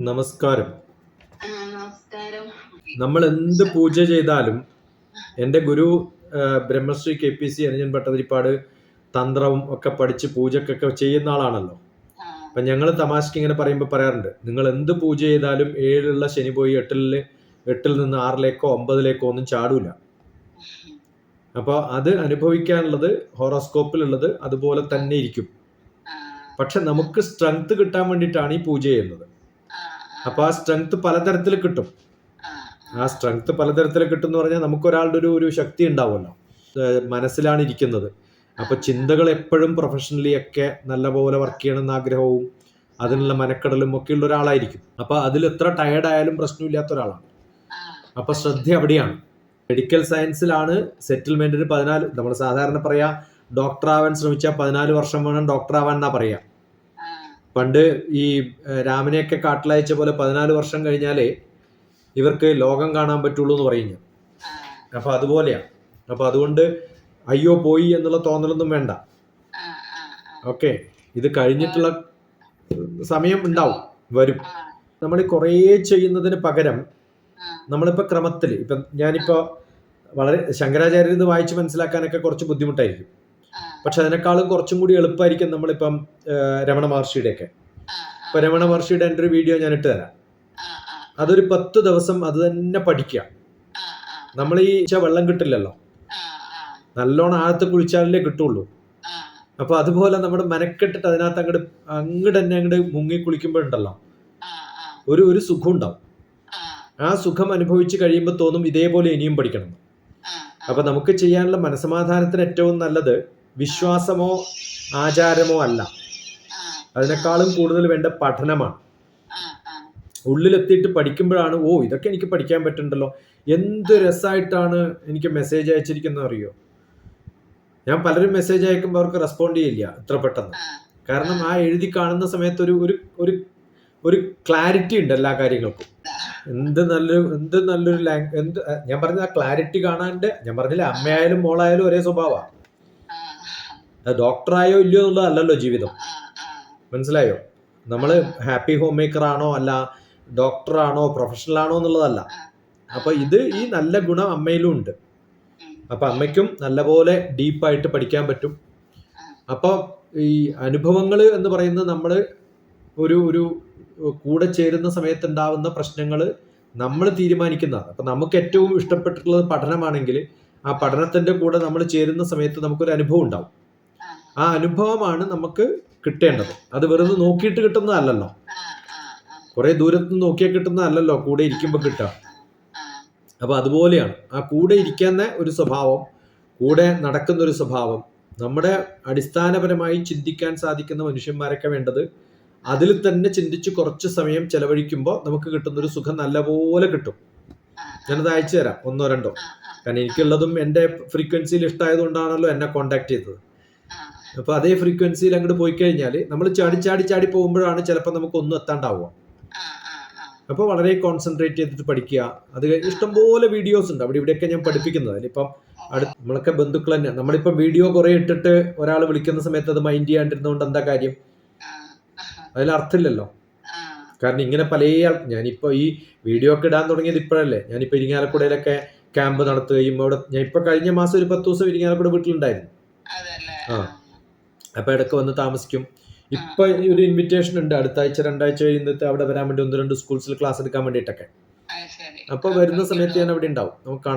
നമസ്കാരം. നമസ്കാരം. നമ്മൾ എന്ത് പൂജ ചെയ്താലും എൻ്റെ ഗുരു ബ്രഹ്മശ്രീ KPC അനുജൻ ഭട്ടതിരിപ്പാട് തന്ത്രവും ഒക്കെ പഠിച്ച് പൂജക്കൊക്കെ ചെയ്യുന്ന ആളാണല്ലോ. അപ്പം ഞങ്ങൾ തമാശക്ക് ഇങ്ങനെ പറയുമ്പോൾ പറയാറുണ്ട്, നിങ്ങൾ എന്ത് പൂജ ചെയ്താലും 7 ശനി പോയി 8 നിന്ന് 6 9 ഒന്നും ചാടൂല. അപ്പോൾ അത് അനുഭവിക്കാനുള്ളത് ഹോറോസ്കോപ്പിലുള്ളത് അതുപോലെ തന്നെ ഇരിക്കും. പക്ഷെ നമുക്ക് സ്ട്രെങ്ത് കിട്ടാൻ വേണ്ടിയിട്ടാണ് ഈ പൂജ ചെയ്യുന്നത്. അപ്പോൾ ആ സ്ട്രെങ്ത് പലതരത്തിൽ കിട്ടും. ആ സ്ട്രെങ്ത് പലതരത്തിൽ കിട്ടും എന്ന് പറഞ്ഞാൽ നമുക്കൊരാളുടെ ഒരു ശക്തി ഉണ്ടാവുമല്ലോ, മനസ്സിലാണ് ഇരിക്കുന്നത്. അപ്പോൾ ചിന്തകൾ എപ്പോഴും പ്രൊഫഷണലി ഒക്കെ നല്ലപോലെ വർക്ക് ചെയ്യണമെന്ന് ആഗ്രഹവും അതിനുള്ള മനക്കടലും ഒക്കെ ഉള്ള ഒരാളായിരിക്കും. അപ്പോൾ അതിൽ എത്ര ടയേർഡായാലും പ്രശ്നമില്ലാത്ത ഒരാളാണ്. അപ്പോൾ ശ്രദ്ധ അവിടെയാണ്. മെഡിക്കൽ സയൻസിലാണ് സെറ്റിൽമെന്റിന് 14, നമ്മൾ സാധാരണ പറയാ ഡോക്ടർ ആവാൻ ശ്രമിച്ചാൽ 14 വർഷം വേണം ഡോക്ടർ ആവാൻ എന്നാ പറയാ. പണ്ട് ഈ രാമനെയൊക്കെ കാട്ടിലയച്ച പോലെ 14 വർഷം കഴിഞ്ഞാലേ ഇവർക്ക് ലോകം കാണാൻ പറ്റുള്ളൂ എന്ന് പറയുന്നു. അപ്പൊ അതുപോലെയാണ്. അപ്പൊ അതുകൊണ്ട് അയ്യോ പോയി എന്നുള്ള തോന്നലൊന്നും വേണ്ട. ഓക്കെ, ഇത് കഴിഞ്ഞിട്ടുള്ള സമയം ഉണ്ടാവും, വരും. നമ്മൾ കുറേ ചെയ്യുന്നതിന് പകരം നമ്മളിപ്പോൾ ക്രമത്തിൽ, ഇപ്പം ഞാനിപ്പോൾ വളരെ ശങ്കരാചാര്യർ ഇത് വായിച്ച് മനസ്സിലാക്കാനൊക്കെ കുറച്ച് ബുദ്ധിമുട്ടായിരിക്കും. പക്ഷെ അതിനേക്കാളും കുറച്ചും കൂടി എളുപ്പമായിരിക്കും നമ്മളിപ്പം രമണ മഹർഷിയുടെയൊക്കെ. ഇപ്പം രമണ മഹർഷിയുടെ എൻ്റെ ഒരു വീഡിയോ ഞാൻ ഇട്ട് തരാം. അതൊരു 10 ദിവസം അത് തന്നെ പഠിക്കുക. നമ്മൾ ഈ വെള്ളം കിട്ടില്ലല്ലോ, നല്ലോണം ആഴത്ത് കുഴിച്ചാലേ കിട്ടുള്ളൂ. അപ്പോൾ അതുപോലെ നമ്മുടെ മനക്കെട്ടിട്ട് അതിനകത്ത് അങ്ങോട്ട് മുങ്ങി കുളിക്കുമ്പോഴുണ്ടല്ലോ ഒരു സുഖം ഉണ്ടാവും. ആ സുഖം അനുഭവിച്ച് കഴിയുമ്പോൾ തോന്നും ഇതേപോലെ ഇനിയും പഠിക്കണം. അപ്പം നമുക്ക് ചെയ്യാനുള്ള മനസ്സമാധാനത്തിന് ഏറ്റവും നല്ലത് വിശ്വാസമോ ആചാരമോ അല്ല, അതിനേക്കാളും കൂടുതൽ വേണ്ട പഠനമാണ്. ഉള്ളിലെത്തിയിട്ട് പഠിക്കുമ്പോഴാണ് ഇതൊക്കെ എനിക്ക് പഠിക്കാൻ പറ്റുന്നുണ്ടല്ലോ, എന്ത് രസമായിട്ടാണ് എനിക്ക് മെസ്സേജ് അയച്ചിരിക്കുന്നത് അറിയോ. ഞാൻ പലരും മെസ്സേജ് അയക്കുമ്പോൾ അവർക്ക് റെസ്പോണ്ട് ചെയ്യില്ല ഇത്ര പെട്ടെന്ന്. കാരണം ആ എഴുതി കാണുന്ന സമയത്ത് ഒരു ക്ലാരിറ്റി ഉണ്ട് എല്ലാ കാര്യങ്ങൾക്കും. എന്ത് നല്ലൊരു ഞാൻ പറഞ്ഞ ആ ക്ലാരിറ്റി കാണാണ്ട്, ഞാൻ പറഞ്ഞില്ല അമ്മയായാലും മോളായാലും ഒരേ സ്വഭാവമാണ്. ഡോക്ടറായോ ഇല്ലയോ എന്നുള്ളതല്ലല്ലോ ജീവിതം, മനസ്സിലായോ? നമ്മൾ ഹാപ്പി ഹോം മേക്കർ ആണോ അല്ല ഡോക്ടറാണോ പ്രൊഫഷണൽ ആണോ എന്നുള്ളതല്ല. അപ്പൊ ഈ നല്ല ഗുണം അമ്മയിലും ഉണ്ട്. അപ്പൊ അമ്മയ്ക്കും നല്ലപോലെ ഡീപ്പായിട്ട് പഠിക്കാൻ പറ്റും. അപ്പൊ ഈ അനുഭവങ്ങൾ എന്ന് പറയുന്നത് നമ്മൾ ഒരു കൂടെ ചേരുന്ന സമയത്തുണ്ടാവുന്ന പ്രശ്നങ്ങൾ നമ്മൾ തീരുമാനിക്കുന്നതാണ്. അപ്പം നമുക്ക് ഏറ്റവും ഇഷ്ടപ്പെട്ടിട്ടുള്ളത് പഠനമാണെങ്കിൽ ആ പഠനത്തിൻ്റെ കൂടെ നമ്മൾ ചേരുന്ന സമയത്ത് നമുക്കൊരു അനുഭവം ഉണ്ടാവും. ആ അനുഭവമാണ് നമുക്ക് കിട്ടേണ്ടത്. അത് വെറുതെ നോക്കിയിട്ട് കിട്ടുന്നതല്ലല്ലോ, കുറേ ദൂരത്ത് നോക്കിയാൽ കിട്ടുന്നതല്ലല്ലോ കൂടെ ഇരിക്കുമ്പോൾ കിട്ടുക. അപ്പോൾ അതുപോലെയാണ് ആ കൂടെ ഇരിക്കുന്ന ഒരു സ്വഭാവം, കൂടെ നടക്കുന്ന ഒരു സ്വഭാവം. നമ്മുടെ അടിസ്ഥാനപരമായി ചിന്തിക്കാൻ സാധിക്കുന്ന മനുഷ്യന്മാരൊക്കെ വേണ്ടത് അതിൽ തന്നെ ചിന്തിച്ച് കുറച്ച് സമയം ചെലവഴിക്കുമ്പോൾ നമുക്ക് കിട്ടുന്നൊരു സുഖം നല്ലപോലെ കിട്ടും. ഞാനത് അയച്ചു തരാം 1 2. കാരണം എനിക്കുള്ളതും എൻ്റെ ഫ്രീക്വൻസിയിൽ ഇഷ്ടമായതുകൊണ്ടാണല്ലോ എന്നെ കോണ്ടാക്ട് ചെയ്തത്. അപ്പോൾ അതേ ഫ്രീക്വൻസിയിൽ അങ്ങോട്ട് പോയി കഴിഞ്ഞാൽ നമ്മൾ ചാടി പോകുമ്പോഴാണ് ചിലപ്പോൾ നമുക്ക് ഒന്നും എത്താണ്ടാവുക. അപ്പോൾ വളരെ കോൺസെൻട്രേറ്റ് ചെയ്തിട്ട് പഠിക്കുക. അത് ഇഷ്ടംപോലെ വീഡിയോസ് ഉണ്ട് അവിടെ ഇവിടെയൊക്കെ ഞാൻ പഠിപ്പിക്കുന്നത്. അതിലിപ്പം നമ്മളൊക്കെ ബന്ധുക്കൾ തന്നെ. നമ്മളിപ്പം വീഡിയോ കുറേ ഇട്ടിട്ട് ഒരാൾ വിളിക്കുന്ന സമയത്ത് അത് മൈൻഡ് ചെയ്യാണ്ടിരുന്നതുകൊണ്ട് എന്താ കാര്യം? അതിലർത്ഥമില്ലല്ലോ. കാരണം ഇങ്ങനെ ഞാനിപ്പോൾ ഈ വീഡിയോ ഒക്കെ ഇടാൻ തുടങ്ങിയത് ഇപ്പോഴല്ലേ. ഞാനിപ്പോൾ ഇരിങ്ങാലക്കുടയിലൊക്കെ ക്യാമ്പ് നടത്തുകയും അവിടെ ഞാൻ ഇപ്പോൾ കഴിഞ്ഞ മാസം ഒരു 10 ദിവസം ഇരിങ്ങാലക്കുട വീട്ടിലുണ്ടായിരുന്നു. അപ്പോൾ ഇടയ്ക്ക് വന്ന് താമസിക്കും. ഇപ്പം ഒരു ഇൻവിറ്റേഷൻ ഉണ്ട് അടുത്ത ആഴ്ച 2 ആഴ്ച കഴിയുന്നിട്ട് അവിടെ വരാൻ വേണ്ടി 1 2 സ്കൂൾസിൽ ക്ലാസ് എടുക്കാൻ വേണ്ടിയിട്ടൊക്കെ. അപ്പോൾ വരുന്ന സമയത്ത് ഞാൻ അവിടെ ഉണ്ടാവും, നമുക്ക് കാണാം.